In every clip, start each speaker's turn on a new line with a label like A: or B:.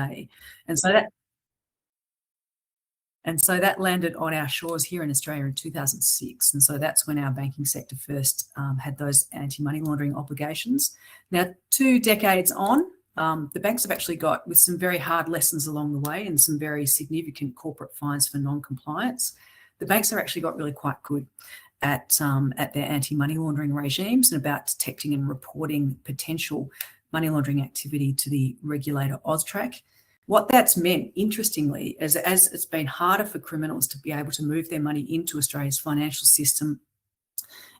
A: UK. And so that landed on our shores here in Australia in 2006. And so that's when our banking sector first had those anti-money laundering obligations. Now, 2 decades on, the banks have actually got, with some very hard lessons along the way and some very significant corporate fines for non-compliance, the banks have actually got really quite good at their anti-money laundering regimes and about detecting and reporting potential money laundering activity to the regulator AUSTRAC. What that's meant, interestingly, is as it's been harder for criminals to be able to move their money into Australia's financial system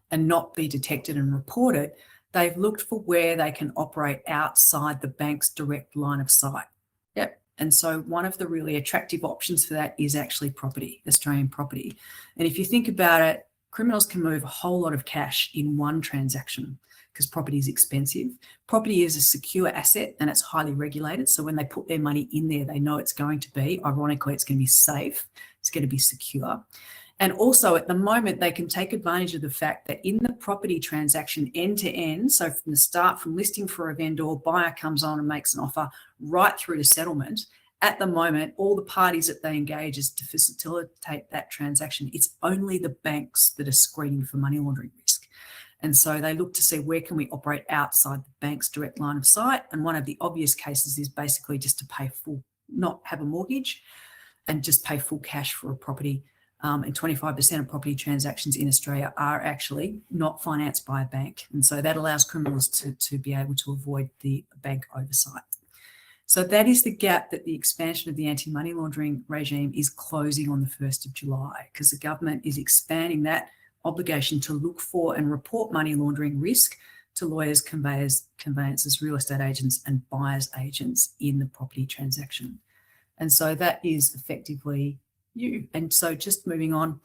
A: and not be detected and reported, they've looked for where they can operate outside the bank's direct line of sight. Yep. And so one of the really attractive options for that is actually property, Australian property. And if you think about it, criminals can move a whole lot of cash in one transaction because property is expensive. Property is a secure asset and it's highly regulated. So when they put their money in there, they know it's going to be, ironically, it's going to be safe, it's going to be secure. And also at the moment, they can take advantage of the fact that in the property transaction end to end, so from the start, from listing for a vendor, buyer comes on and makes an offer right through to settlement, at the moment, all the parties that they engage is to facilitate that transaction. It's only the banks that are screening for money laundering risk. And so they look to see where can we operate outside the bank's direct line of sight. And one of the obvious cases is basically just to pay full, not have a mortgage and just pay full cash for a property. And 25% of property transactions in Australia are actually not financed by a bank. And so that allows criminals to be able to avoid the bank oversight. So that is the gap that the expansion of the anti-money laundering regime is closing on the 1st of July, because the government is expanding that obligation to look for and report money laundering risk to lawyers, conveyancers, real estate agents and buyers agents in the property transaction. And so that is effectively you. And so just moving on,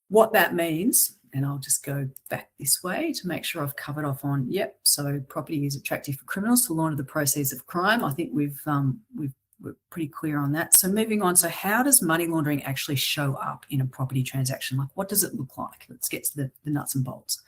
A: what that means, and I'll just go back this way to make sure I've covered off on, yep, so property is attractive for criminals to launder the proceeds of crime. I think we're pretty clear on that. So moving on, so how does money laundering actually show up in a property transaction? Like, what does it look like? Let's get to the nuts and bolts.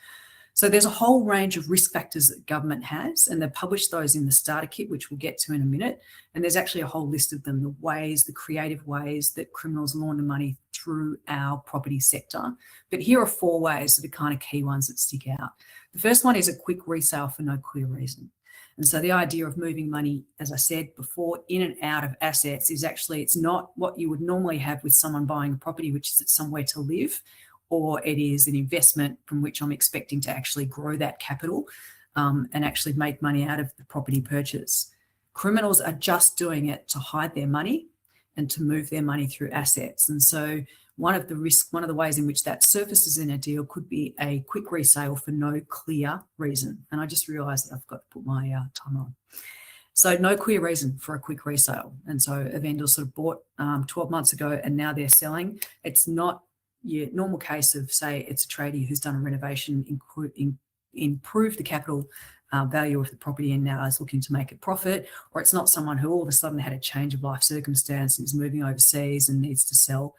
A: So there's a whole range of risk factors that government has, and they've published those in the starter kit, which we'll get to in a minute. And there's actually a whole list of them, the creative ways that criminals launder money through our property sector. But here are 4 ways that are kind of key ones that stick out. The first one is a quick resale for no clear reason. And so the idea of moving money, as I said before, in and out of assets is actually, it's not what you would normally have with someone buying a property, which is it's somewhere to live, or it is an investment from which I'm expecting to actually grow that capital and actually make money out of the property purchase. Criminals are just doing it to hide their money and to move their money through assets. And so one of the ways in which that surfaces in a deal could be a quick resale for no clear reason. And I just realised that I've got to put my time on. So no clear reason for a quick resale. And so a vendor sort of bought 12 months ago and now they're selling. It's not your normal case of, say, it's a tradie who's done a renovation, improved the capital value of the property and now is looking to make a profit, or it's not someone who all of a sudden had a change of life circumstance and is moving overseas and needs to sell.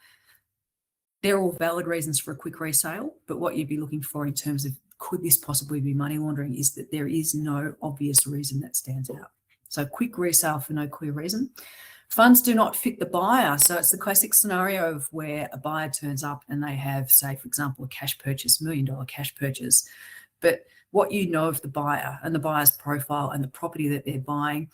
A: They're all valid reasons for a quick resale, but what you'd be looking for in terms of could this possibly be money laundering is that there is no obvious reason that stands out. So quick resale for no clear reason. Funds do not fit the buyer. So it's the classic scenario of where a buyer turns up and they have, say, for example, a cash purchase, $1 million cash purchase. But what you know of the buyer and the buyer's profile and the property that they're buying,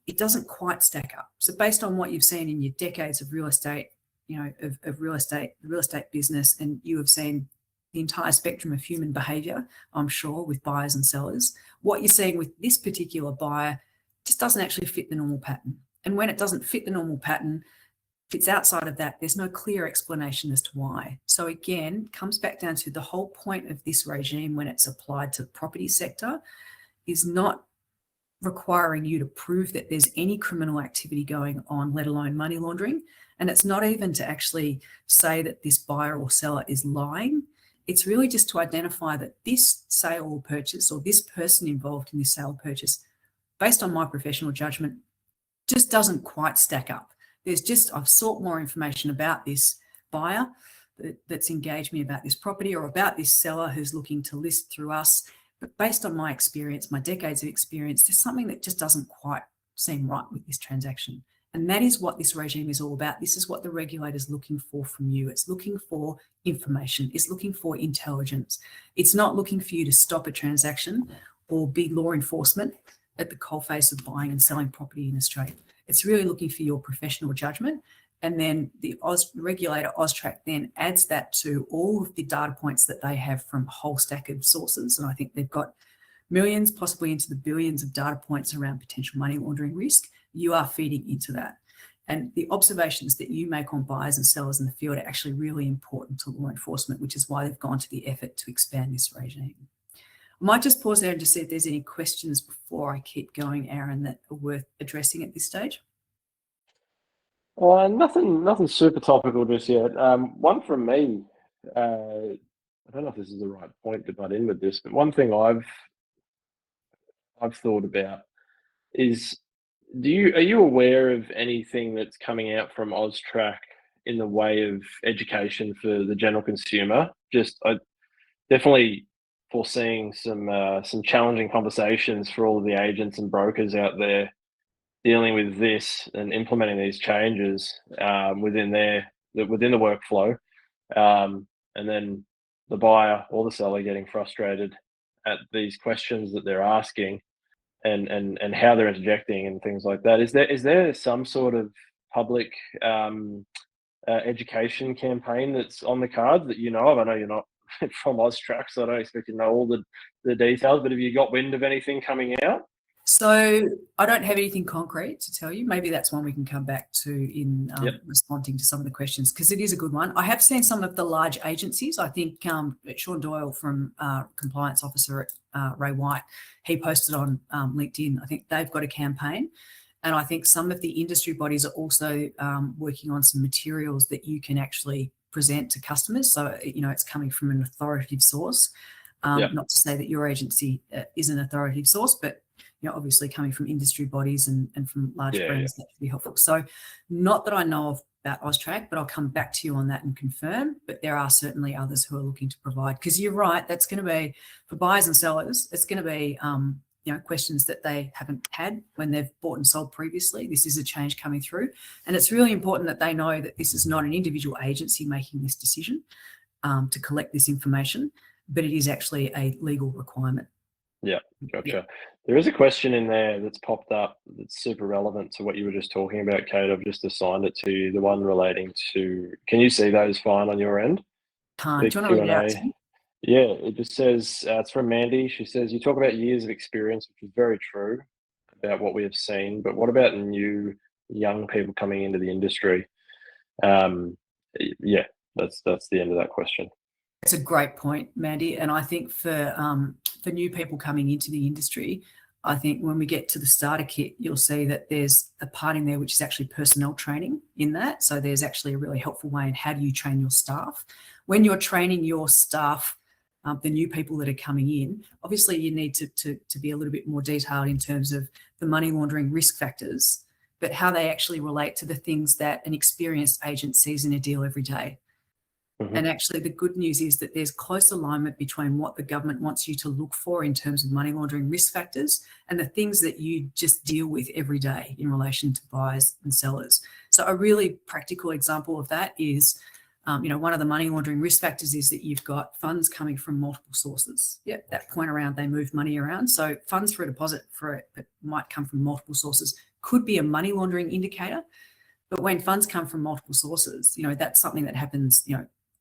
A: it doesn't quite stack up. So based on what you've seen in your decades of real estate, the real estate business, and you have seen the entire spectrum of human behaviour, I'm sure, with buyers and sellers, what you're seeing with this particular buyer just doesn't actually fit the normal pattern. And when it doesn't fit the normal pattern, if it's outside of that, there's no clear explanation as to why. So again, comes back down to the whole point of this regime when it's applied to the property sector is not requiring you to prove that there's any criminal activity going on, let alone money laundering. And it's not even to actually say that this buyer or seller is lying. It's really just to identify that this sale or purchase or this person involved in this sale or purchase, based on my professional judgment, just doesn't quite stack up. I've sought more information about this buyer that's engaged me about this property or about this seller who's looking to list through us. But based on my experience, my decades of experience, there's something that just doesn't quite seem right with this transaction. And that is what this regime is all about. This is what the regulator's looking for from you. It's looking for information. It's looking for intelligence. It's not looking for you to stop a transaction or be law enforcement at the coalface of buying and selling property in Australia. It's really looking for your professional judgment. And then the regulator, AUSTRAC, then adds that to all of the data points that they have from a whole stack of sources. And I think they've got millions, possibly into the billions of data points around potential money laundering risk. You are feeding into that. And the observations that you make on buyers and sellers in the field are actually really important to law enforcement, which is why they've gone to the effort to expand this regime. I might just pause there and just see if there's any questions before I keep going, Aaron, that are worth addressing at this stage.
B: Nothing super topical just yet. One from me. I don't know if this is the right point to butt in with this, but one thing I've thought about is, are you aware of anything that's coming out from AUSTRAC in the way of education for the general consumer? I definitely foreseeing some challenging conversations for all of the agents and brokers out there dealing with this and implementing these changes within the workflow, and then the buyer or the seller getting frustrated at these questions that they're asking and how they're interjecting and things like that. Is there some sort of public education campaign that's on the cards that you know of? I know you're not from AUSTRAC, so I don't expect you to know all the details, but have you got wind of anything coming out?
A: So I don't have anything concrete to tell you. Maybe that's one we can come back to in responding to some of the questions, because it is a good one. I have seen some of the large agencies. I think Sean Doyle from Compliance Officer at Ray White, he posted on LinkedIn. I think they've got a campaign. And I think some of the industry bodies are also working on some materials that you can actually present to customers. So, it's coming from an authoritative source. Not to say that your agency is an authoritative source, but obviously coming from industry bodies and from large brands, that could be helpful. So not that I know of about AUSTRAC, but I'll come back to you on that and confirm. But there are certainly others who are looking to provide, because you're right, that's going to be, for buyers and sellers, it's going to be questions that they haven't had when they've bought and sold previously. This is a change coming through. And it's really important that they know that this is not an individual agency making this decision to collect this information, but it is actually a legal requirement.
B: Yeah, gotcha. Yeah. There is a question in there that's popped up that's super relevant to what you were just talking about, Kate. I've just assigned it to you, the one relating to, can you see those fine on your end?
A: Can't. Do you want to read it out to me?
B: Yeah, it just says, it's from Mandy. She says, you talk about years of experience, which is very true about what we have seen, but what about new young people coming into the industry? Yeah, that's the end of that question.
A: That's a great point, Mandy. And I think for new people coming into the industry, I think when we get to the starter kit, you'll see that there's a part in there which is actually personnel training in that. So there's actually a really helpful way in how do you train your staff. When you're training your staff, the new people that are coming in, obviously you need to be a little bit more detailed in terms of the money laundering risk factors, but how they actually relate to the things that an experienced agent sees in a deal every day. Mm-hmm. And actually the good news is that there's close alignment between what the government wants you to look for in terms of money laundering risk factors and the things that you just deal with every day in relation to buyers and sellers. So a really practical example of that is, one of the money laundering risk factors is that you've got funds coming from multiple sources. Yeah, that point around they move money around. So funds for a deposit that might come from multiple sources could be a money laundering indicator. But when funds come from multiple sources, that's something that happens,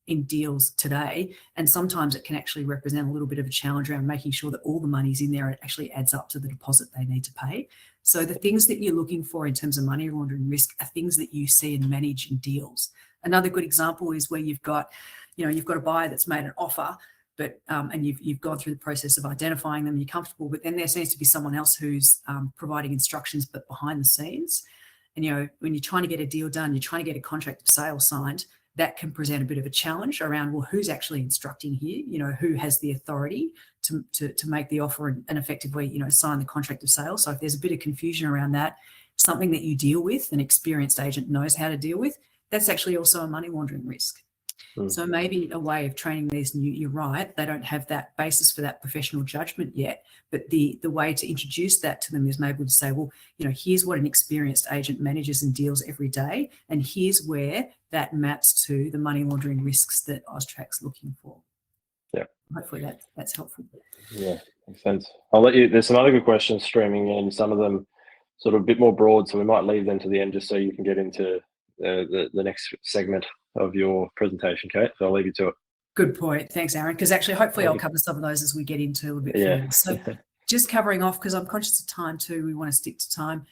A: in deals today. And sometimes it can actually represent a little bit of a challenge around making sure that all the money's in there, it actually adds up to the deposit they need to pay. So the things that you're looking for in terms of money laundering risk are things that you see and manage in deals. Another good example is where you've got a buyer that's made an offer, but and you've gone through the process of identifying them, you're comfortable, but then there seems to be someone else who's providing instructions, but behind the scenes. And, when you're trying to get a deal done, you're trying to get a contract of sale signed, that can present a bit of a challenge around, well, who's actually instructing here? Who has the authority to make the offer and effectively, sign the contract of sale? So if there's a bit of confusion around that, something that you deal with, an experienced agent knows how to deal with, that's actually also a money laundering risk. So maybe a way of training these new, you're right, they don't have that basis for that professional judgment yet, but the way to introduce that to them is maybe to say, well, here's what an experienced agent manages and deals every day, and here's where that maps to the money laundering risks that Austrac's looking for.
B: Yeah.
A: Hopefully that's helpful.
B: Yeah, makes sense. I'll let you, there's some other good questions streaming in, some of them sort of a bit more broad, so we might leave them to the end just so you can get into the next segment of your presentation, Kate. So I'll leave you to it.
A: Good point. Thanks, Aaron. Because actually, hopefully I'll cover some of those as we get into a little bit further. So just covering off, because I'm conscious of time too, we want to stick to time.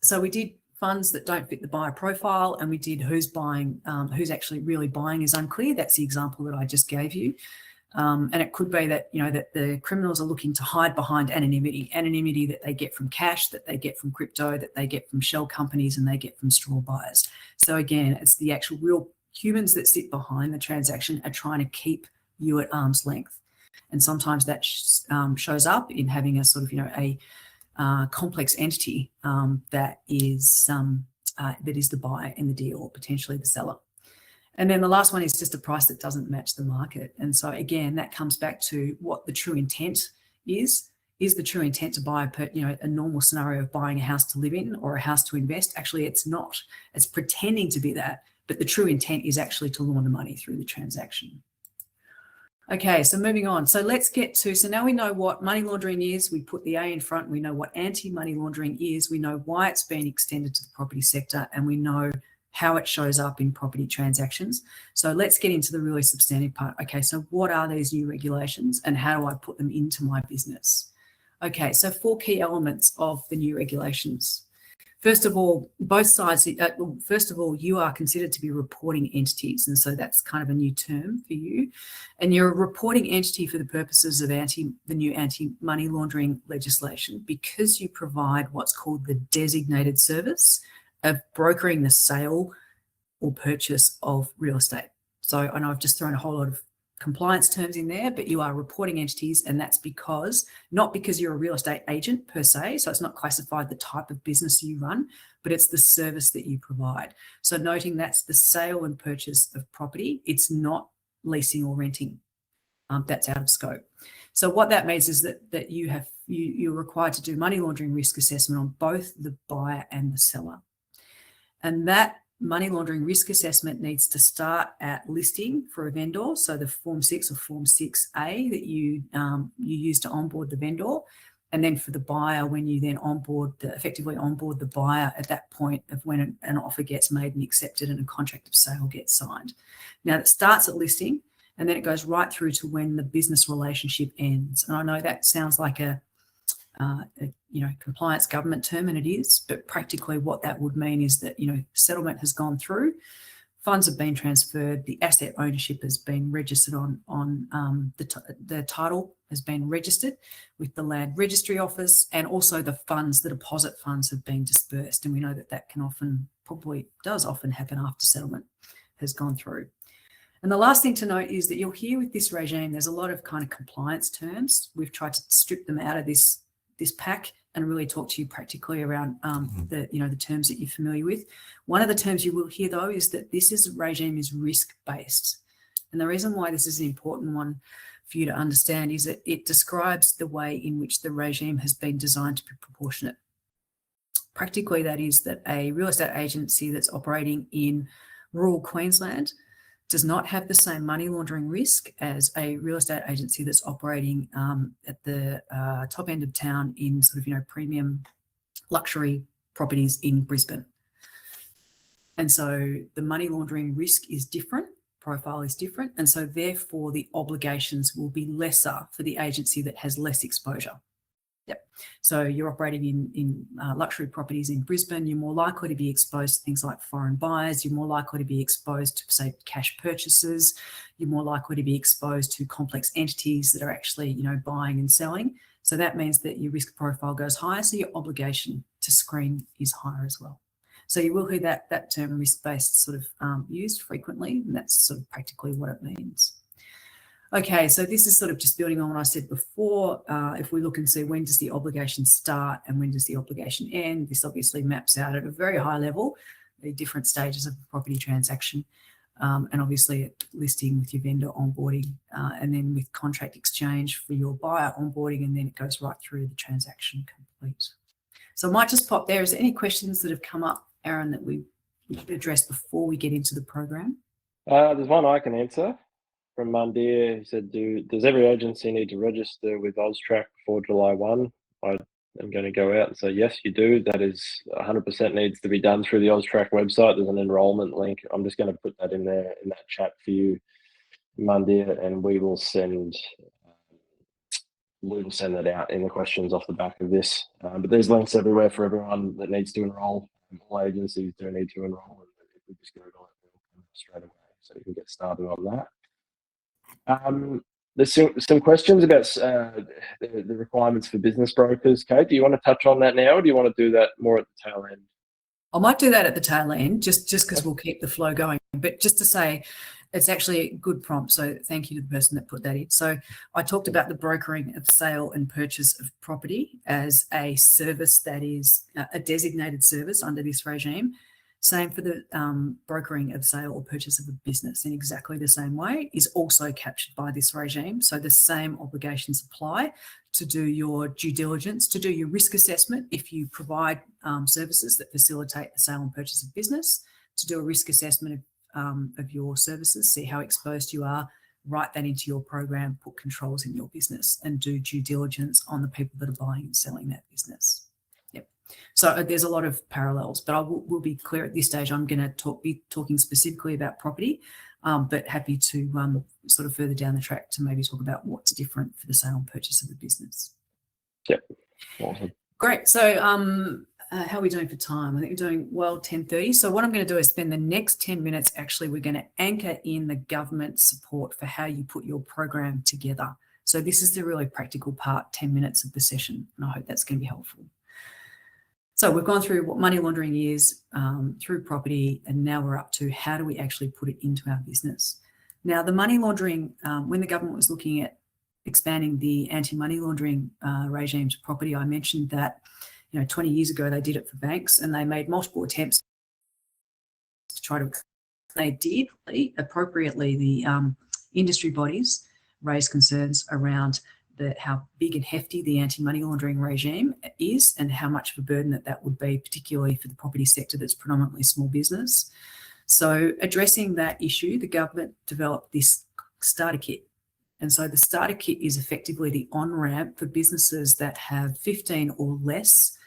A: So we did funds that don't fit the buyer profile, and we did who's buying, who's actually really buying is unclear. That's the example that I just gave you. And it could be that, that the criminals are looking to hide behind anonymity that they get from cash, that they get from crypto, that they get from shell companies, and they get from straw buyers. So again, it's the actual real humans that sit behind the transaction are trying to keep you at arm's length. And sometimes that shows up in having a sort of, a complex entity that is the buyer in the deal, or potentially the seller. And then the last one is just a price that doesn't match the market. And so again, that comes back to what the true intent is. Is the true intent to buy a normal scenario of buying a house to live in or a house to invest? Actually, it's not. It's pretending to be that, but the true intent is actually to launder money through the transaction. Okay, so moving on. So let's get to, so now we know what money laundering is. We put the A in front. We know what anti-money laundering is. We know why it's been extended to the property sector, and we know how it shows up in property transactions. So let's get into the really substantive part. Okay, so what are these new regulations and how do I put them into my business? Okay, so 4 key elements of the new regulations. First of all, both sides, first of all, you are considered to be reporting entities. And so that's kind of a new term for you. And you're a reporting entity for the purposes of the new anti-money laundering legislation, because you provide what's called the designated service of brokering the sale or purchase of real estate. So I know I've just thrown a whole lot of compliance terms in there, but you are reporting entities, and that's not because you're a real estate agent per se, so it's not classified the type of business you run, but it's the service that you provide. So noting that's the sale and purchase of property, it's not leasing or renting. That's out of scope. So what that means is that you're required to do money laundering risk assessment on both the buyer and the seller. And that money laundering risk assessment needs to start at listing for a vendor. So the Form 6 or Form 6A that you use to onboard the vendor. And then for the buyer, when you then effectively onboard the buyer at that point of when an offer gets made and accepted and a contract of sale gets signed. Now it starts at listing, and then it goes right through to when the business relationship ends. And I know that sounds like a compliance government term, and it is, but practically what that would mean is that, settlement has gone through, funds have been transferred, the asset ownership has been registered on the title has been registered with the Land Registry Office, and also the deposit funds have been dispersed. And we know that can probably does often happen after settlement has gone through. And the last thing to note is that you'll hear with this regime, there's a lot of kind of compliance terms. We've tried to strip them out of this pack and really talk to you practically around the terms that you're familiar with. One of the terms you will hear, though, is that this regime is risk-based. And the reason why this is an important one for you to understand is that it describes the way in which the regime has been designed to be proportionate. Practically, that is that a real estate agency that's operating in rural Queensland does not have the same money laundering risk as a real estate agency that's operating at the top end of town in sort of, premium luxury properties in Brisbane. And so the money laundering risk is different, profile is different, and so therefore the obligations will be lesser for the agency that has less exposure. Yep. So you're operating in luxury properties in Brisbane, you're more likely to be exposed to things like foreign buyers, you're more likely to be exposed to, say, cash purchases, you're more likely to be exposed to complex entities that are actually, buying and selling. So that means that your risk profile goes higher, so your obligation to screen is higher as well. So you will hear that term risk-based sort of used frequently, and that's sort of practically what it means. Okay, so this is sort of just building on what I said before. If we look and see when does the obligation start and when does the obligation end, this obviously maps out at a very high level the different stages of the property transaction. and obviously listing with your vendor onboarding, and then with contract exchange for your buyer onboarding, and then it goes right through the transaction complete. So I might just pop there. Is there any questions that have come up, Aaron, that we should address before we get into the program?
B: There's one I can answer from Mundir. He said, does every agency need to register with AUSTRAC before July 1? I am going to go out and say, yes, you do. That is 100% needs to be done through the AUSTRAC website. There's an enrolment link. I'm just going to put that in there in that chat for you, Mundir, and we will send that out in the questions off the back of this. But there's links everywhere for everyone that needs to enrol. All agencies do need to enrol. If we just go to it, it'll come straight away, so you can get started on that. There's some questions about the requirements for business brokers. Kate, do you want to touch on that now, or do you want to do that more at the tail end?
A: I might do that at the tail end, just because we'll keep the flow going. But just to say, it's actually a good prompt, so thank you to the person that put that in. So I talked about the brokering of sale and purchase of property as a service that is a designated service under this regime. Same for the brokering of sale or purchase of a business in exactly the same way is also captured by this regime. So the same obligations apply to do your due diligence, to do your risk assessment if you provide services that facilitate the sale and purchase of business, to do a risk assessment of your services, see how exposed you are, write that into your program, put controls in your business, and do due diligence on the people that are buying and selling that business. Yep. So there's a lot of parallels, but I will be clear at this stage. I'm going to be talking specifically about property, but happy to sort of further down the track to maybe talk about what's different for the sale and purchase of the business.
B: Yep. Awesome.
A: Great. So how are we doing for time? I think we're doing well, 10:30. So what I'm going to do is spend the next 10 minutes, actually, we're going to anchor in the government support for how you put your program together. So this is the really practical part, 10 minutes of the session, and I hope that's going to be helpful. So we've gone through what money laundering is, through property, and now we're up to how do we actually put it into our business. Now, the money laundering, when the government was looking at expanding the anti-money laundering regime to property, I mentioned that 20 years ago, they did it for banks, and they made multiple attempts to try to. They did appropriately. The industry bodies raised concerns around how big and hefty the anti-money laundering regime is, and how much of a burden that would be, particularly for the property sector that's predominantly small business. So, addressing that issue, the government developed this starter kit. And so the starter kit is effectively the on-ramp for businesses that have 15 or less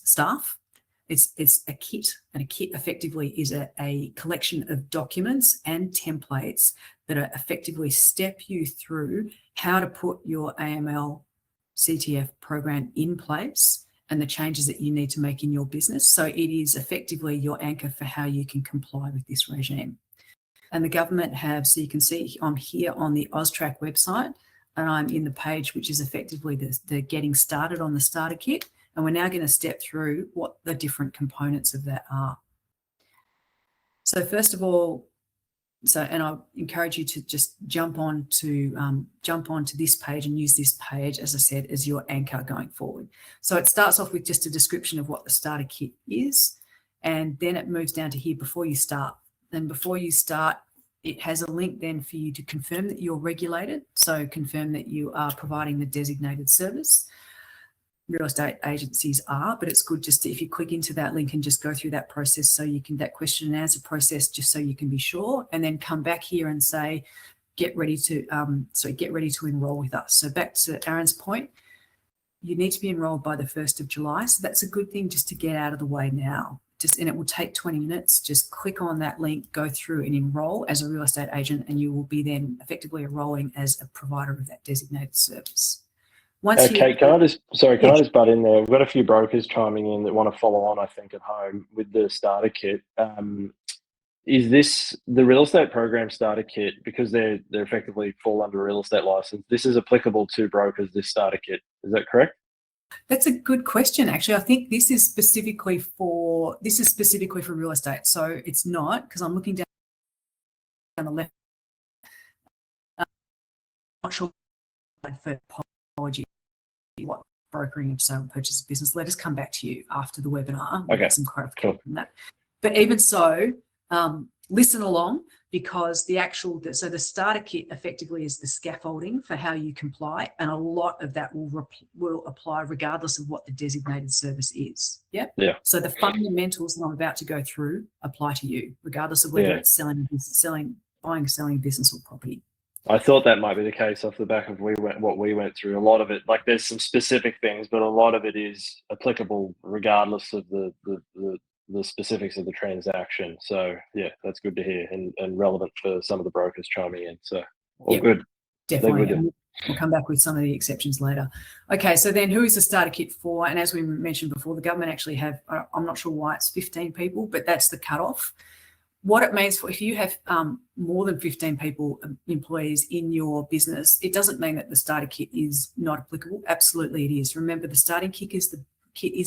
A: staff. It's a kit, and a kit effectively is a collection of documents and templates that are effectively step you through how to put your AML CTF program in place and the changes that you need to make in your business. So it is effectively your anchor for how you can comply with this regime. And the government have, so you can see I'm here on the AUSTRAC website, and I'm in the page which is effectively the getting started on the starter kit. And we're now going to step through what the different components of that are. So first of all, and I encourage you to just jump onto this page and use this page, as I said, as your anchor going forward. So it starts off with just a description of what the starter kit is, and then it moves down to here before you start. And before you start, it has a link then for you to confirm that you're regulated. So confirm that you are providing the designated service. Real estate agencies are, but it's good just to, if you click into that link and just go through that process, so you can, that question and answer process, just so you can be sure, and then come back here and say, get ready to enroll with us. So back to Aaron's point, you need to be enrolled by the 1st of July. So that's a good thing just to get out of the way now. And it will take 20 minutes. Just click on that link, go through and enroll as a real estate agent, and you will be then effectively enrolling as a provider of that designated service.
B: Kate, can I just butt in there? We've got a few brokers chiming in that want to follow on, I think, at home with the starter kit. Is this the real estate program starter kit, because they're effectively fall under a real estate license? This is applicable to brokers, this starter kit. Is that correct?
A: That's a good question, actually. I think this is specifically for real estate. So it's not, because I'm looking down the left. I'm not sure for apology what brokering of sale and purchase of business. Let us come back to you after the webinar.
B: Okay.
A: Get some clarification from that. But even so, listen along, because so the starter kit effectively is the scaffolding for how you comply, and a lot of that will apply regardless of what the designated service is. Yep.
B: Yeah.
A: So the fundamentals that I'm about to go through apply to you, regardless of whether it's buying, selling business or property.
B: I thought that might be the case off the back of what we went through. A lot of it, like there's some specific things, but a lot of it is applicable regardless of the specifics of the transaction. So yeah, that's good to hear, and relevant for some of the brokers chiming in. So all good.
A: Definitely. We'll come back with some of the exceptions later. Okay, so then who is the starter kit for? And as we mentioned before, the government actually have, I'm not sure why it's 15 people, but that's the cutoff. What it means for if you have more than 15 people, employees in your business, it doesn't mean that the starter kit is not applicable. Absolutely it is. Remember, the starting kit is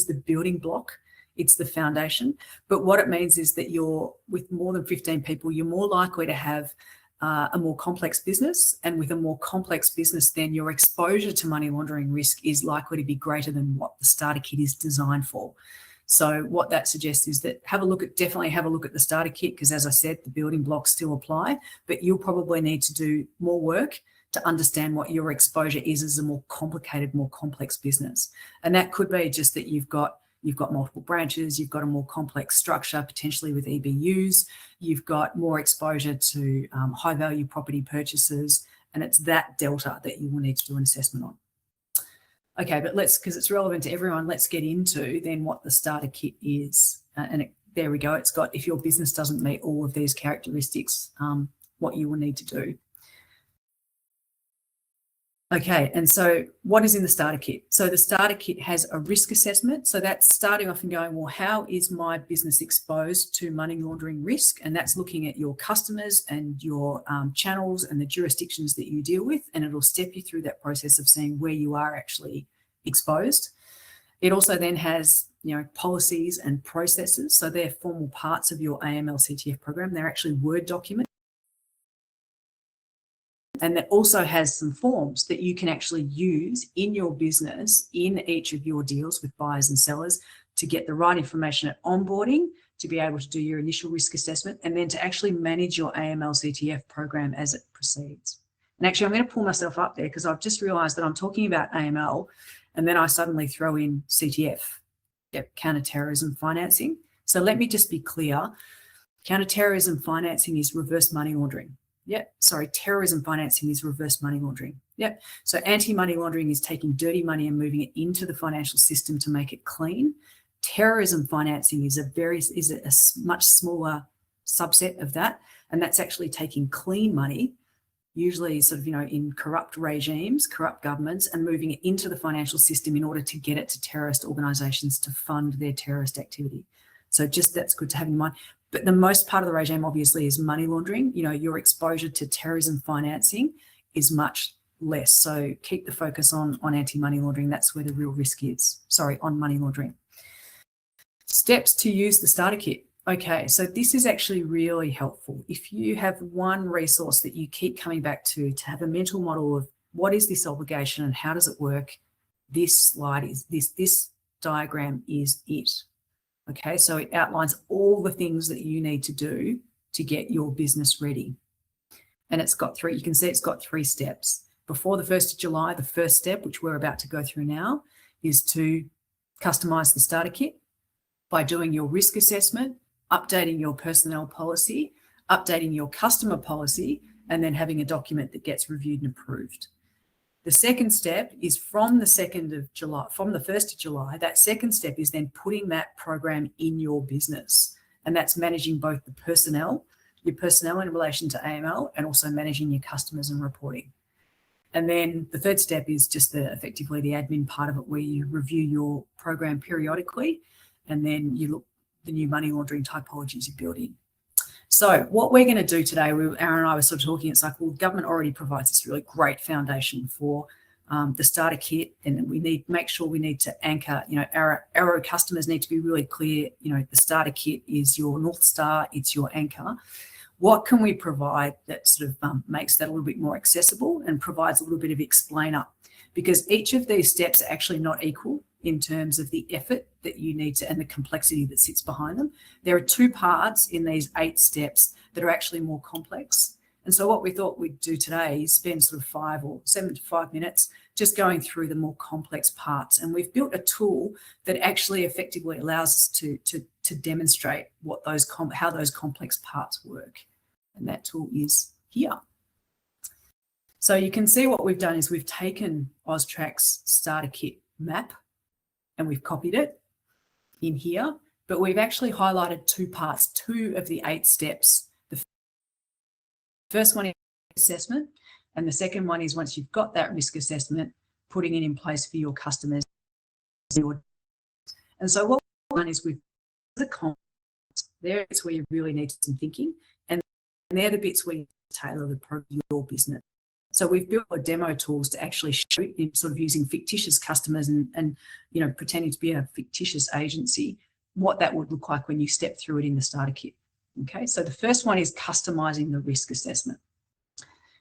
A: the building block. It's the foundation. But what it means is that with more than 15 people, you're more likely to have a more complex business. And with a more complex business, then your exposure to money laundering risk is likely to be greater than what the starter kit is designed for. So what that suggests is that definitely have a look at the starter kit, because as I said, the building blocks still apply, but you'll probably need to do more work to understand what your exposure is as a more complicated, more complex business. And that could be just that you've got multiple branches, you've got a more complex structure, potentially with EBUs, you've got more exposure to high value property purchases, and it's that delta that you will need to do an assessment on. Okay, but because it's relevant to everyone, let's get into then what the starter kit is. There we go. It's got, if your business doesn't meet all of these characteristics, what you will need to do. Okay, and so what is in the starter kit? So the starter kit has a risk assessment. So that's starting off and going, well, how is my business exposed to money laundering risk? And that's looking at your customers and your channels and the jurisdictions that you deal with, and it'll step you through that process of seeing where you are actually exposed. It also then has, policies and processes. So they're formal parts of your AML CTF program. They're actually Word documents. And that also has some forms that you can actually use in your business in each of your deals with buyers and sellers to get the right information at onboarding, to be able to do your initial risk assessment, and then to actually manage your AML CTF program as it proceeds. And actually, I'm going to pull myself up there because I've just realized that I'm talking about AML and then I suddenly throw in CTF, counterterrorism financing. So let me just be clear. Counterterrorism financing is reverse money laundering. Terrorism financing is reverse money laundering. So anti-money laundering is taking dirty money and moving it into the financial system to make it clean. Terrorism financing is a much smaller subset of that, and that's actually taking clean money, usually in corrupt regimes, corrupt governments, and moving it into the financial system in order to get it to terrorist organizations to fund their terrorist activity. So just that's good to have in mind. But the most part of the regime obviously is money laundering. Your exposure to terrorism financing is much less. So keep the focus on anti-money laundering. That's where the real risk is. On money laundering. Steps to use the starter kit. Okay, so this is actually really helpful. If you have one resource that you keep coming back to have a mental model of what is this obligation and how does it work, this slide is this diagram is it. Okay, so it outlines all the things that you need to do to get your business ready. And it's got three, you can see it's got 3 steps. Before the 1st of July, the first step, which we're about to go through now, is to customize the starter kit by doing your risk assessment, updating your personnel policy, updating your customer policy, and then having a document that gets reviewed and approved. The second step is from the 1st of July, that second step is then putting that program in your business. And that's managing both the personnel, your personnel in relation to AML, and also managing your customers and reporting. And then the third step is just effectively the admin part of it, where you review your program periodically, and then you look the new money laundering typologies you build in. So what we're going to do today, Aaron and I were sort of talking, it's like, well, government already provides this really great foundation for the starter kit, and we need to anchor, our customers need to be really clear, the starter kit is your North Star, it's your anchor. What can we provide that sort of makes that a little bit more accessible and provides a little bit of explainer? because each of these steps are actually not equal in terms of the effort that you need to and the complexity that sits behind them. There are two parts in these 8 steps that are actually more complex. And so what we thought we'd do today is spend sort of 5 or 7 to 5 minutes just going through the more complex parts. And we've built a tool that actually effectively allows us to demonstrate what how those complex parts work. And that tool is here. So you can see what we've done is we've taken AUSTRAC's starter kit map and we've copied it in here, but we've actually highlighted 2 parts, 2 of the 8 steps. The first one is assessment, and the second one is once you've got that risk assessment, putting it in place for your customers. And so what we've done is we've the content there, it's where you really need some thinking, and they're the bits where you tailor the your business. So we've built demo tools to actually show you, sort of using fictitious customers and pretending to be a fictitious agency, what that would look like when you step through it in the starter kit. Okay, so the first one is customizing the risk assessment.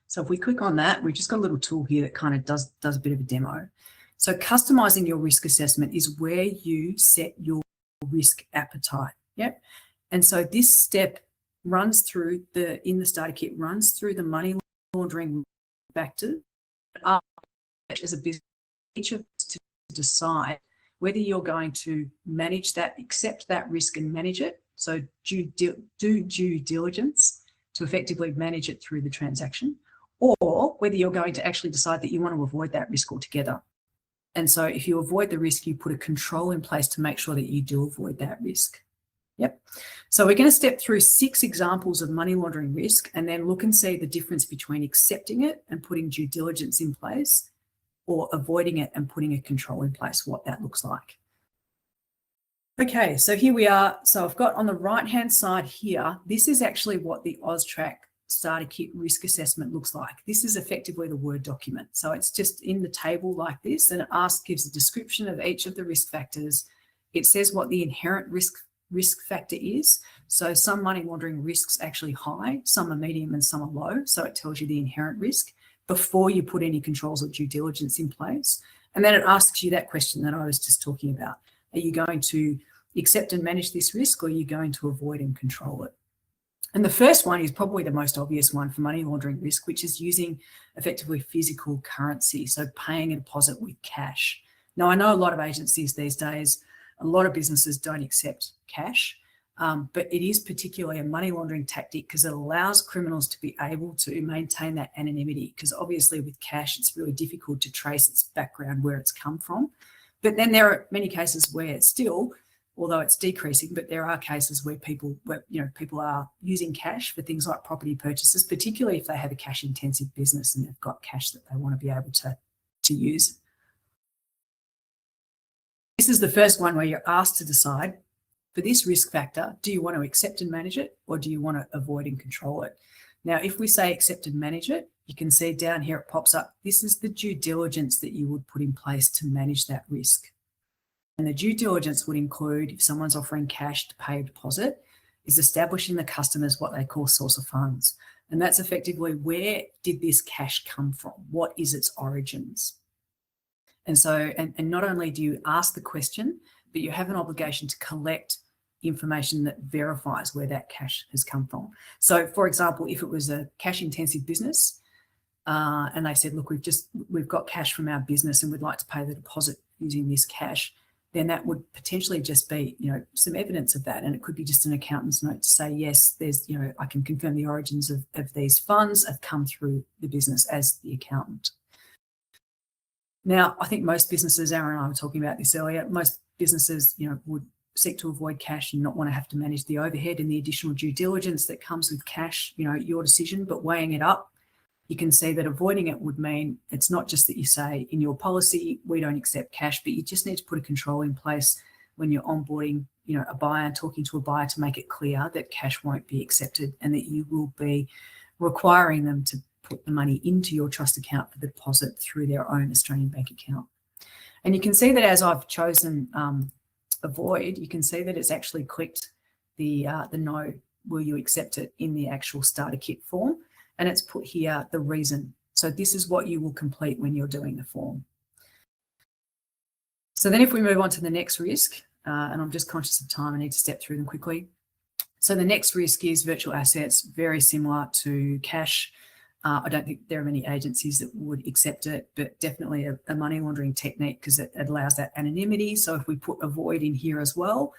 A: So if we click on that, we've just got a little tool here that kind of does a bit of a demo. So customizing your risk assessment is where you set your risk appetite. Yep. And so this step runs through in the starter kit, runs through the money laundering factors as a business, each of us to decide whether you're going to manage that, accept that risk and manage it. So do due diligence to effectively manage it through the transaction, or whether you're going to actually decide that you want to avoid that risk altogether. And so if you avoid the risk, you put a control in place to make sure that you do avoid that risk. Yep. So we're going to step through 6 examples of money laundering risk and then look and see the difference between accepting it and putting due diligence in place, or avoiding it and putting a control in place, what that looks like. Okay, so here we are. So I've got on the right-hand side here, this is actually what the AUSTRAC starter kit risk assessment looks like. This is effectively the Word document. So it's just in the table like this, and it gives a description of each of the risk factors. It says what the inherent risk factor is. So some money laundering risks actually high, some are medium and some are low. So it tells you the inherent risk before you put any controls or due diligence in place. And then it asks you that question that I was just talking about. Are you going to accept and manage this risk, or are you going to avoid and control it? And the first one is probably the most obvious one for money laundering risk, which is using effectively physical currency, so paying a deposit with cash. Now, I know a lot of agencies these days, a lot of businesses don't accept cash, but it is particularly a money laundering tactic because it allows criminals to be able to maintain that anonymity, because obviously with cash, it's really difficult to trace its background, where it's come from. But then there are many cases where it's still, although it's decreasing, but there are cases where people are using cash for things like property purchases, particularly if they have a cash-intensive business and they've got cash that they want to be able to use. This is the first one where you're asked to decide, for this risk factor, do you want to accept and manage it, or do you want to avoid and control it? Now, if we say accept and manage it, you can see down here it pops up. This is the due diligence that you would put in place to manage that risk. And the due diligence would include, if someone's offering cash to pay a deposit, is establishing the customer's what they call source of funds. And that's effectively, where did this cash come from? What is its origins? And so, and not only do you ask the question, but you have an obligation to collect information that verifies where that cash has come from. So, for example, if it was a cash-intensive business and they said, look, we've got cash from our business and we'd like to pay the deposit using this cash, then that would potentially just be, some evidence of that. And it could be just an accountant's note to say, yes, there's, I can confirm the origins of these funds have come through the business as the accountant. Now, I think most businesses, Aaron and I were talking about this earlier, most businesses, would seek to avoid cash and not want to have to manage the overhead and the additional due diligence that comes with cash, your decision, but weighing it up, you can see that avoiding it would mean it's not just that you say in your policy, we don't accept cash, but you just need to put a control in place when you're onboarding, a buyer, talking to a buyer, to make it clear that cash won't be accepted and that you will be requiring them to put the money into your trust account for the deposit through their own Australian bank account. And you can see that as I've chosen avoid, you can see that it's actually clicked the no, will you accept it, in the actual starter kit form. And it's put here the reason. So this is what you will complete when you're doing the form. So then if we move on to the next risk, and I'm just conscious of time, I need to step through them quickly. So the next risk is virtual assets, very similar to cash. I don't think there are many agencies that would accept it, but definitely a money laundering technique because it allows that anonymity. So if we put avoid in here as well,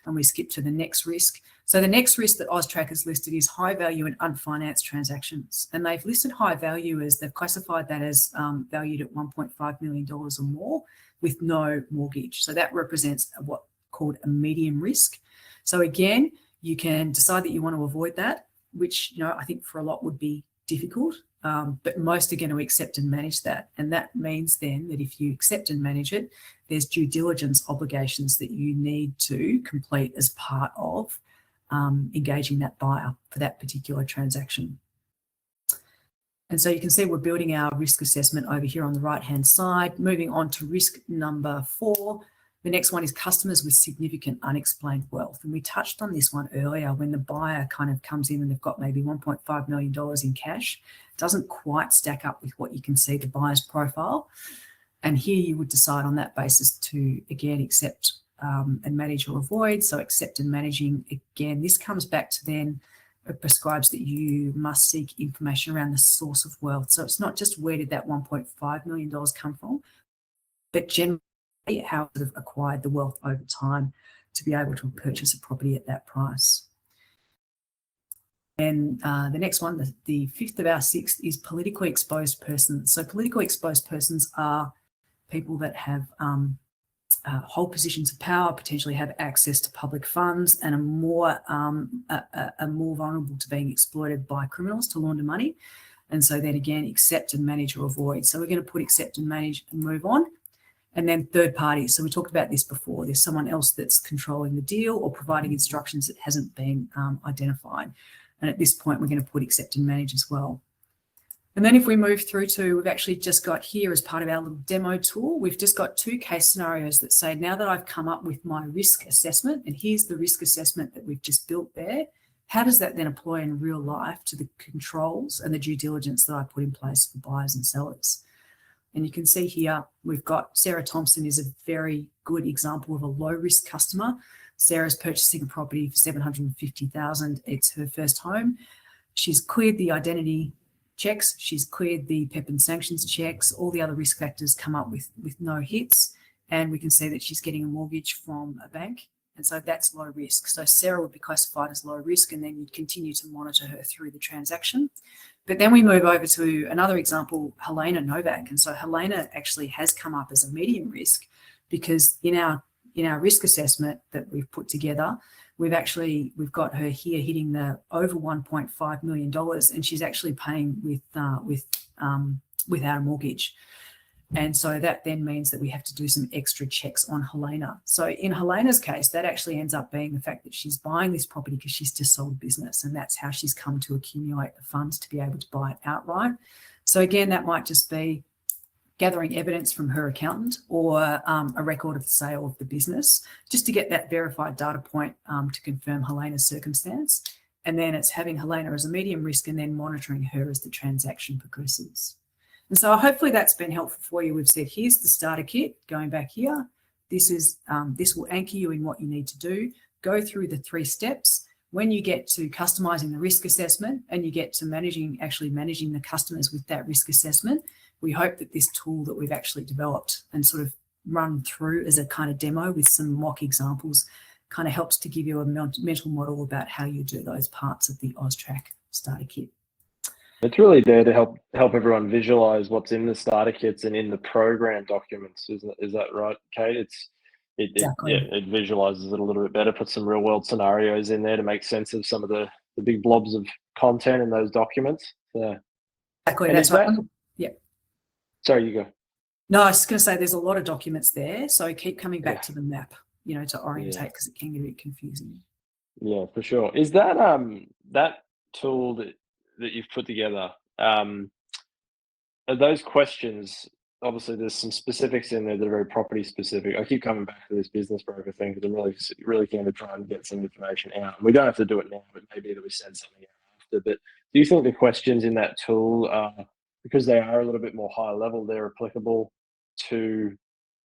A: and we skip to the next risk. So the next risk that AUSTRAC has listed is high value and unfinanced transactions. And they've listed high value as they've classified that as valued at $1.5 million or more with no mortgage. So that represents what called a medium risk. So again, you can decide that you want to avoid that, which, you know, I think for a lot would be difficult, but most are going to accept and manage that. And that means then that if you accept and manage it, there's due diligence obligations that you need to complete as part of engaging that buyer for that particular transaction. And so you can see we're building our risk assessment over here on the right-hand side. Moving on to risk number 4. The next one is customers with significant unexplained wealth. And we touched on this one earlier when the buyer kind of comes in and they've got maybe $1.5 million in cash. It doesn't quite stack up with what you can see the buyer's profile. And here you would decide on that basis to, again, accept and manage or avoid. So accept and managing, again, this comes back to then it prescribes that you must seek information around the source of wealth. So it's not just where did that $1.5 million come from, but generally how it acquired the wealth over time to be able to purchase a property at that price. And the next one, the fifth of our 6 is politically exposed persons. So politically exposed persons are people that have hold positions of power, potentially have access to public funds, and are more vulnerable to being exploited by criminals to launder money. And so then again, accept and manage or avoid. So we're going to put accept and manage and move on. And then third parties. So we talked about this before. There's someone else that's controlling the deal or providing instructions that hasn't been identified. And at this point, we're going to put accept and manage as well. And then if we move through to, we've actually just got here as part of our little demo tool, we've just got 2 case scenarios that say, now that I've come up with my risk assessment, and here's the risk assessment that we've just built there, how does that then apply in real life to the controls and the due diligence that I put in place for buyers and sellers? And you can see here, we've got Sarah Thompson is a very good example of a low risk customer. Sarah's purchasing a property for $750,000. It's her first home. She's cleared the identity checks. She's cleared the PEP and sanctions checks. All the other risk factors come up with no hits. And we can see that she's getting a mortgage from a bank. And so that's low risk. So Sarah would be classified as low risk, and then you'd continue to monitor her through the transaction. But then we move over to another example, Helena Novak. And so Helena actually has come up as a medium risk because in our risk assessment that we've put together, we've got her here hitting the over $1.5 million, and she's actually paying without a mortgage. And so that then means that we have to do some extra checks on Helena. So in Helena's case, that actually ends up being the fact that she's buying this property because she's just sold a business, and that's how she's come to accumulate the funds to be able to buy it outright. So again, that might just be gathering evidence from her accountant or a record of the sale of the business, just to get that verified data point to confirm Helena's circumstance. And then it's having Helena as a medium risk and then monitoring her as the transaction progresses. And so hopefully that's been helpful for you. We've said, here's the starter kit, going back here. This will anchor you in what you need to do. Go through the 3 steps. When you get to customizing the risk assessment and you get to actually managing the customers with that risk assessment, we hope that this tool that we've actually developed and sort of run through as a kind of demo with some mock examples kind of helps to give you a mental model about how you do those parts of the AUSTRAC starter kit.
B: It's really there to help everyone visualize what's in the starter kits and in the program documents. Is that right, Kate?
A: Exactly.
B: It visualizes it a little bit better, puts some real world scenarios in there to make sense of some of the big blobs of content in those documents. So,
A: exactly, that's right. Yeah.
B: Sorry, you go.
A: No, I was just going to say there's a lot of documents there, so keep coming back to the map, to orientate, because it can get a bit confusing.
B: Yeah, for sure. Is that that tool that you've put together, are those questions, obviously there's some specifics in there that are very property specific. I keep coming back to this business broker thing because I'm really keen to try and get some information out. We don't have to do it now, but maybe that we send something out after. But do you think the questions in that tool are, because they are a little bit more high level, they're applicable to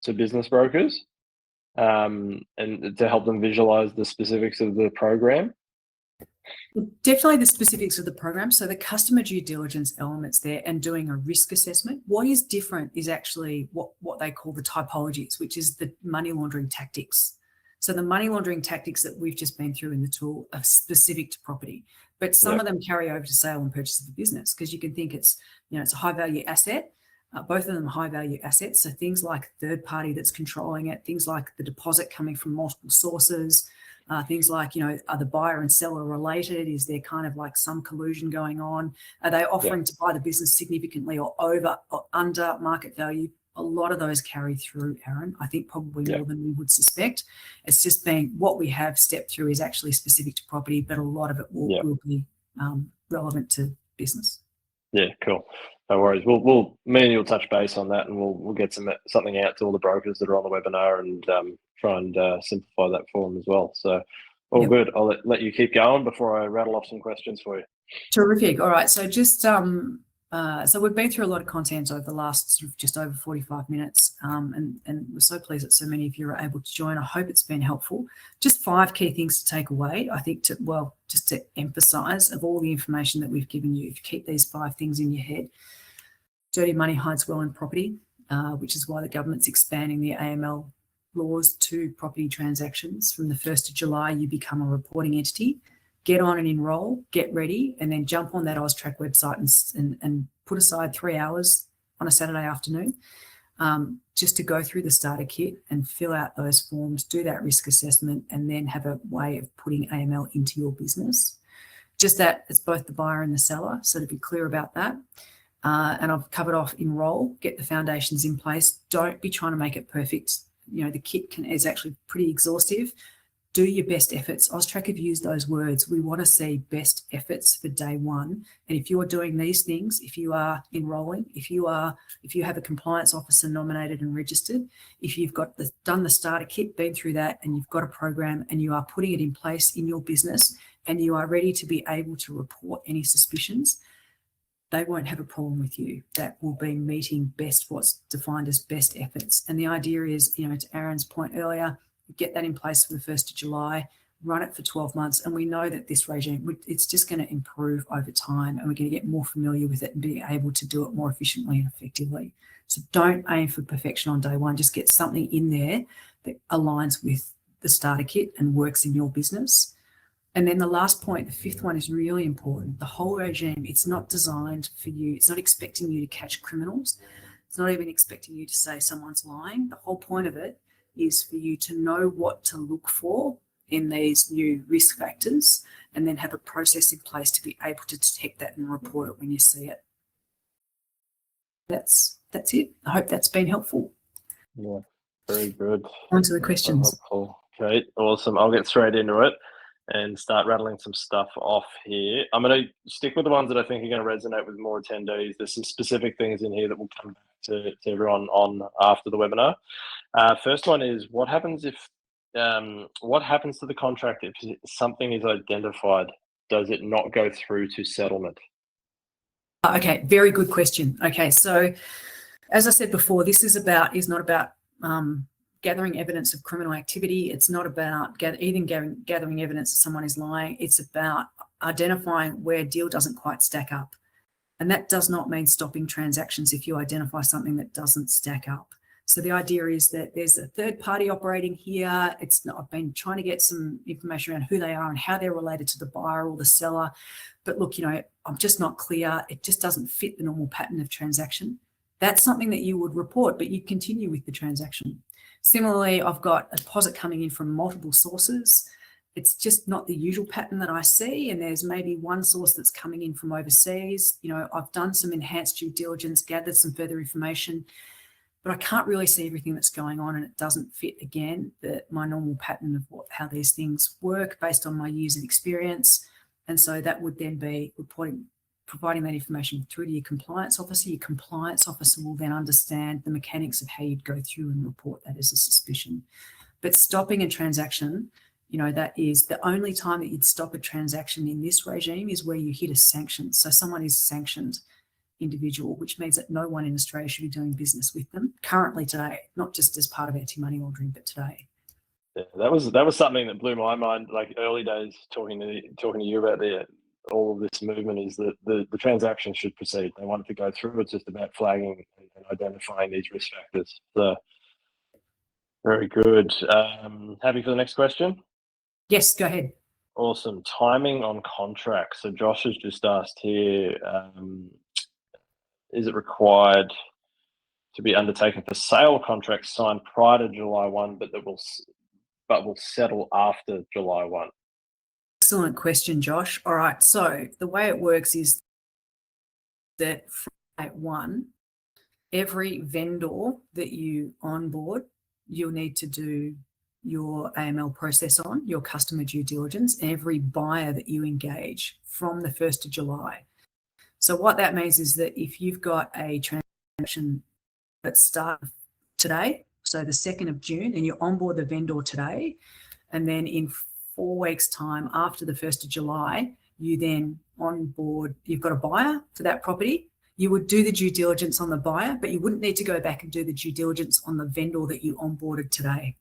B: to business brokers, and to help them visualize the specifics of the program?
A: Definitely the specifics of the program. So the customer due diligence elements there and doing a risk assessment. What is different is actually what they call the typologies, which is the money laundering tactics. So the money laundering tactics that we've just been through in the tool are specific to property, but some of them carry over to sale and purchase of the business, because you can think it's a high value asset. Both of them are high value assets. So things like third party that's controlling it, things like the deposit coming from multiple sources, things like, are the buyer and seller related? Is there kind of like some collusion going on? Are they offering to buy the business significantly or over or under market value? A lot of those carry through, Aaron. I think probably more than we would suspect. It's just been what we have stepped through is actually specific to property, but a lot of it will be relevant to business. Yeah,
B: cool. No worries. Me and you'll touch base on that, and we'll get something out to all the brokers that are on the webinar, and try and simplify that for them as well. So all good. I'll let you keep going before I rattle off some questions for you.
A: Terrific. All right. So just so we've been through a lot of content over the last sort of just over 45 minutes, and we're so pleased that so many of you are able to join. I hope it's been helpful. Just 5 key things to take away, I think, just to emphasize of all the information that we've given you. If you keep these 5 things in your head, dirty money hides well in property, which is why the government's expanding the AML laws to property transactions. From the 1st of July, you become a reporting entity. Get on and enroll, get ready, and then jump on that AusTrack website and put aside 3 hours on a Saturday afternoon just to go through the starter kit and fill out those forms, do that risk assessment, and then have a way of putting AML into your business. Just that it's both the buyer and the seller, so to be clear about that. And I've covered off enroll, get the foundations in place. Don't be trying to make it perfect. The kit is actually pretty exhaustive. Do your best efforts. AusTrack have used those words. We want to see best efforts for day one. And if you're doing these things, if you are enrolling, if you have a compliance officer nominated and registered, if you've done the starter kit, been through that, and you've got a program and you are putting it in place in your business, and you are ready to be able to report any suspicions, they won't have a problem with you. That will be meeting what's defined as best efforts. And the idea is, to Aaron's point earlier, get that in place for the 1st of July, run it for 12 months. And we know that this regime, it's just going to improve over time, and we're going to get more familiar with it and be able to do it more efficiently and effectively. So don't aim for perfection on day one. Just get something in there that aligns with the starter kit and works in your business. And then the last point, the 5th one, is really important. The whole regime, it's not designed for you. It's not expecting you to catch criminals. It's not even expecting you to say someone's lying. The whole point of it is for you to know what to look for in these new risk factors, and then have a process in place to be able to detect that and report it when you see it. That's it. I hope that's been helpful.
B: Yeah, very good.
A: On to the questions.
B: Okay, awesome. I'll get straight into it and start rattling some stuff off here. I'm going to stick with the ones that I think are going to resonate with more attendees. There's some specific things in here that will come back to everyone on after the webinar. First one is, what happens to the contract if something is identified? Does it not go through to settlement?
A: Okay, very good question. Okay, so as I said before, this is not about gathering evidence of criminal activity. It's not about gathering evidence that someone is lying. It's about identifying where a deal doesn't quite stack up. And that does not mean stopping transactions if you identify something that doesn't stack up. So the idea is that there's a third party operating here. I've been trying to get some information around who they are and how they're related to the buyer or the seller. But look, I'm just not clear. It just doesn't fit the normal pattern of transaction. That's something that you would report, but you continue with the transaction. Similarly, I've got a deposit coming in from multiple sources. It's just not the usual pattern that I see, and there's maybe one source that's coming in from overseas. I've done some enhanced due diligence, gathered some further information, but I can't really see everything that's going on, and it doesn't fit, again, my normal pattern of how these things work based on my years of experience. And so that would then be providing that information through to your compliance officer. Your compliance officer will then understand the mechanics of how you'd go through and report that as a suspicion. But stopping a transaction, that is the only time that you'd stop a transaction in this regime is where you hit a sanction. So someone is sanctioned individual, which means that no one in Australia should be doing business with them currently today, not just as part of anti-money laundering, but today.
B: Yeah, that was something that blew my mind. Like early days, talking to you about all of this movement is that the transaction should proceed. They want it to go through. It's just about flagging and identifying these risk factors. So very good. Happy for the next question?
A: Yes, go ahead.
B: Awesome. Timing on contracts. So Josh has just asked here, is it required to be undertaken for sale contracts signed prior to July 1, but will settle after July 1?
A: Excellent question, Josh. All right, so the way it works is that from day 1, every vendor that you onboard, you'll need to do your AML process on, your customer due diligence, and every buyer that you engage from the 1st of July. So what that means is that if you've got a transaction that starts today, so the 2nd of June, and you onboard the vendor today, and then in 4 weeks' time after the 1st of July, you then onboard, you've got a buyer for that property, you would do the due diligence on the buyer, but you wouldn't need to go back and do the due diligence on the vendor that you onboarded today.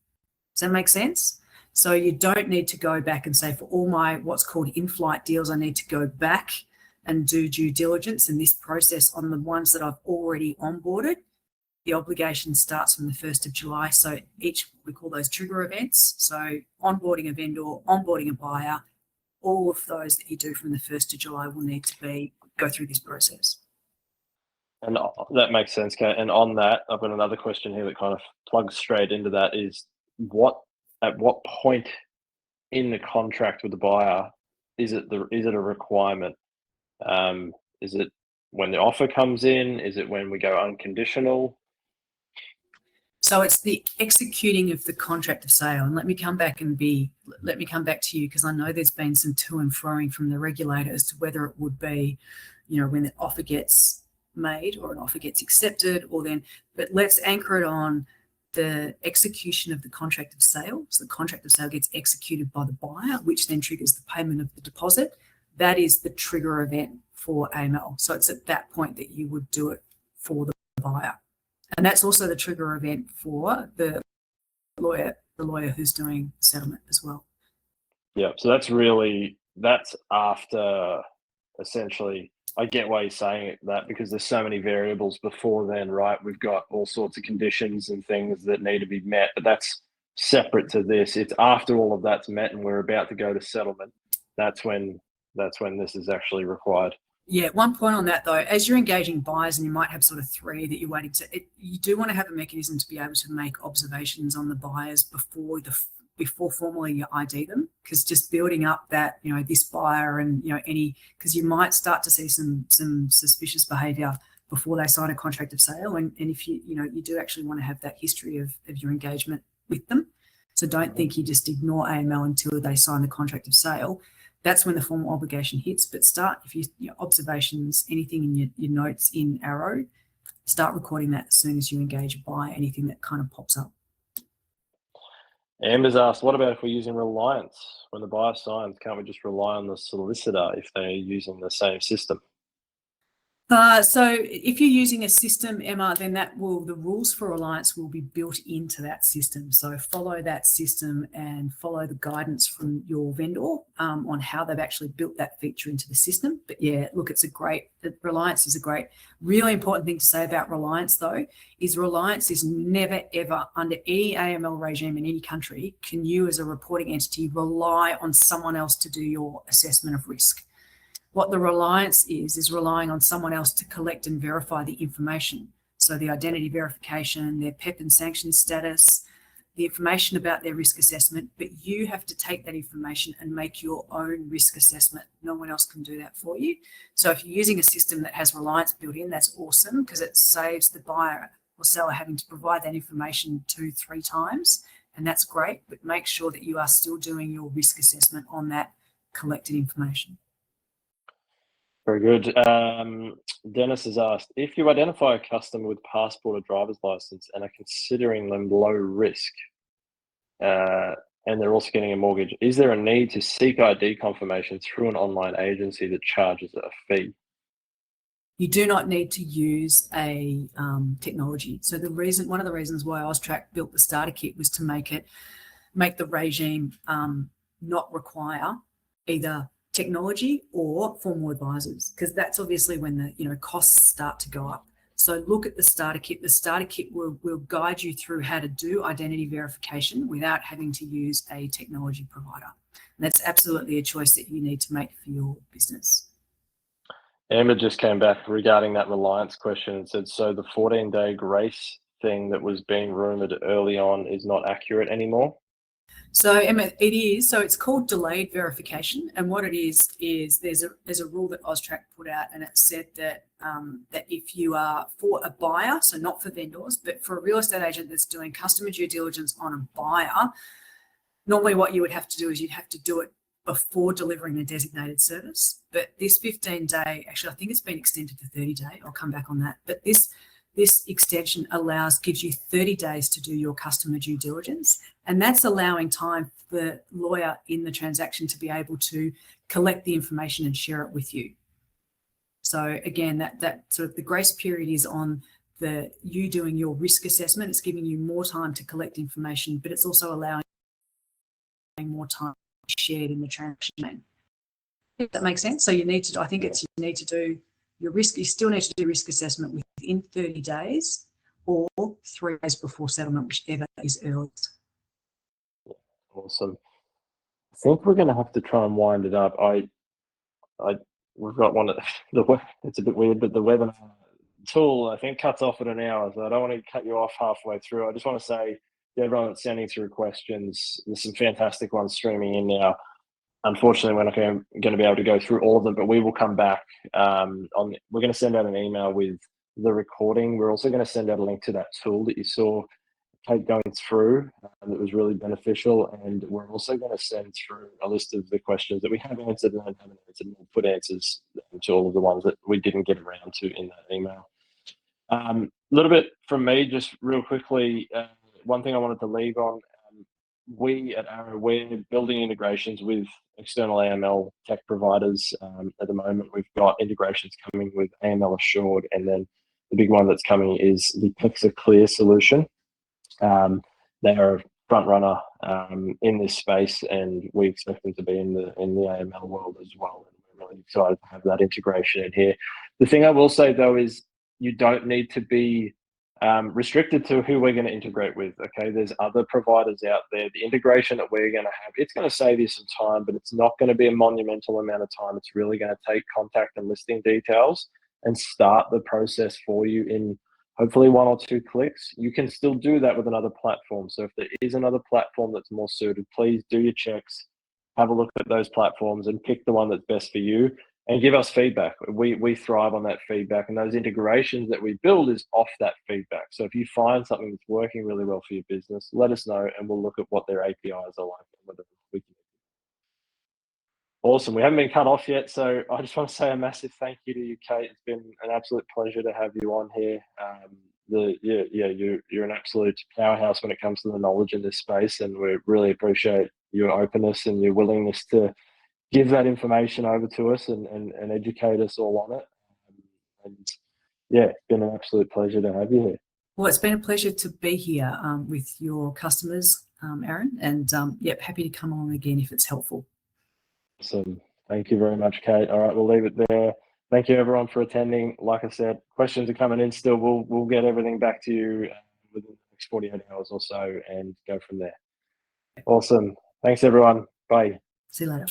A: Does that make sense? So you don't need to go back and say, for all my what's called in-flight deals, I need to go back and do due diligence in this process on the ones that I've already onboarded. The obligation starts from the 1st of July. So we call those trigger events. So onboarding a vendor, onboarding a buyer, all of those that you do from the 1st of July will need to go through this process.
B: And that makes sense, Kate. And on that, I've got another question here that kind of plugs straight into that is at what point in the contract with the buyer is it a requirement? Is it when the offer comes in? Is it when we go unconditional?
A: So it's the executing of the contract of sale. And let me come back to you, because I know there's been some to and froing from the regulator as to whether it would be, when the offer gets made or an offer gets accepted, but let's anchor it on the execution of the contract of sale. So the contract of sale gets executed by the buyer, which then triggers the payment of the deposit. That is the trigger event for AML. So it's at that point that you would do it for the buyer. And that's also the trigger event for the lawyer who's doing the settlement as well.
B: Yeah, so that's after, essentially, I get why you're saying that, because there's so many variables before then, right? We've got all sorts of conditions and things that need to be met, but that's separate to this. It's after all of that's met and we're about to go to settlement. That's when this is actually required.
A: Yeah, one point on that though, as you're engaging buyers, and you might have sort of 3 that you're waiting to, you do want to have a mechanism to be able to make observations on the buyers before formally you ID them, because just building up that, this buyer and, because you might start to see some suspicious behaviour before they sign a contract of sale. And if you do actually want to have that history of your engagement with them. So don't think you just ignore AML until they sign the contract of sale. That's when the formal obligation hits. But if your observations, anything in your notes in Arrow, start recording that as soon as you engage a buyer, anything that kind of pops up.
B: Amber's asked, what about if we're using Reliance? When the buyer signs, can't we just rely on the solicitor if they're using the same system?
A: So if you're using a system, Emma, then the rules for Reliance will be built into that system. So follow that system and follow the guidance from your vendor on how they've actually built that feature into the system. But yeah, look, Reliance is a great, really important thing to say about Reliance though, is Reliance is never ever, under any AML regime in any country, can you as a reporting entity rely on someone else to do your assessment of risk. What the reliance is relying on someone else to collect and verify the information. So the identity verification, their PEP and sanction status, the information about their risk assessment, but you have to take that information and make your own risk assessment. No one else can do that for you. So if you're using a system that has reliance built in, that's awesome, because it saves the buyer or seller having to provide that information 2-3 times, and that's great, but make sure that you are still doing your risk assessment on that collected information.
B: Very good. Dennis has asked, if you identify a customer with passport or driver's license and are considering them low risk, and they're also getting a mortgage, is there a need to seek ID confirmation through an online agency that charges a fee?
A: You do not need to use a technology. So one of the reasons why AUSTRAC built the starter kit was to make the regime not require either technology or formal advisors, because that's obviously when the costs start to go up. So look at the starter kit. The starter kit will guide you through how to do identity verification without having to use a technology provider. And that's absolutely a choice that you need to make for your business.
B: Amber just came back regarding that reliance question and said, so the 14-day grace thing that was being rumoured early on is not accurate anymore?
A: So Emma, it is. So it's called delayed verification, and what it is there's a rule that AUSTRAC put out, and it said that that if you are for a buyer, so not for vendors, but for a real estate agent that's doing customer due diligence on a buyer, normally what you would have to do is you'd have to do it before delivering the designated service. But this 15-day, actually, I think it's been extended to 30-day. I'll come back on that. But this extension gives you 30 days to do your customer due diligence. And that's allowing time for the lawyer in the transaction to be able to collect the information and share it with you. So again, that sort of the grace period is on you doing your risk assessment. It's giving you more time to collect information, but it's also allowing more time shared in the transaction. If that makes sense. So you need to do your risk. You still need to do risk assessment within 30 days or 3 days before settlement, whichever is earliest.
B: Awesome. I think we're going to have to try and wind it up. We've got one of it's a bit weird, but the webinar tool I think cuts off at an hour, so I don't want to cut you off halfway through. I just want to say to everyone that's sending through questions, there's some fantastic ones streaming in now. Unfortunately, we're not going to be able to go through all of them, but we will come back. We're going to send out an email with the recording. We're also going to send out a link to that tool that you saw Kate going through that was really beneficial. And we're also going to send through a list of the questions that we have answered and haven't answered, and we'll put answers to all of the ones that we didn't get around to in that email. A little bit from me, just real quickly, one thing I wanted to leave on, we at Arrow, we're building integrations with external AML tech providers. At the moment, we've got integrations coming with AML Assured, and then the big one that's coming is the PEXA Clear solution. They are a front runner in this space, and we expect them to be in the AML world as well. And we're really excited to have that integration in here. The thing I will say though is you don't need to be restricted to who we're going to integrate with. Okay, there's other providers out there. The integration that we're going to have, it's going to save you some time, but it's not going to be a monumental amount of time. It's really going to take contact and listing details and start the process for you in hopefully 1 or 2 clicks. You can still do that with another platform. So if there is another platform that's more suited, please do your checks, have a look at those platforms and pick the one that's best for you and give us feedback. We thrive on that feedback, and those integrations that we build is off that feedback. So if you find something that's working really well for your business, let us know and we'll look at what their APIs are like and whether we can. Awesome. We haven't been cut off yet, so I just want to say a massive thank you to you, Kate. It's been an absolute pleasure to have you on here. You're an absolute powerhouse when it comes to the knowledge in this space, and we really appreciate your openness and your willingness to give that information over to us and educate us all on it. It's been an absolute pleasure to have you here.
A: Well, it's been a pleasure to be here with your customers, Aaron, and happy to come on again if it's helpful.
B: Awesome. Thank you very much, Kate. All right, we'll leave it there. Thank you everyone for attending. Like I said, questions are coming in still. We'll get everything back to you within the next 48 hours or so and go from there. Awesome. Thanks everyone. Bye.
A: See you later.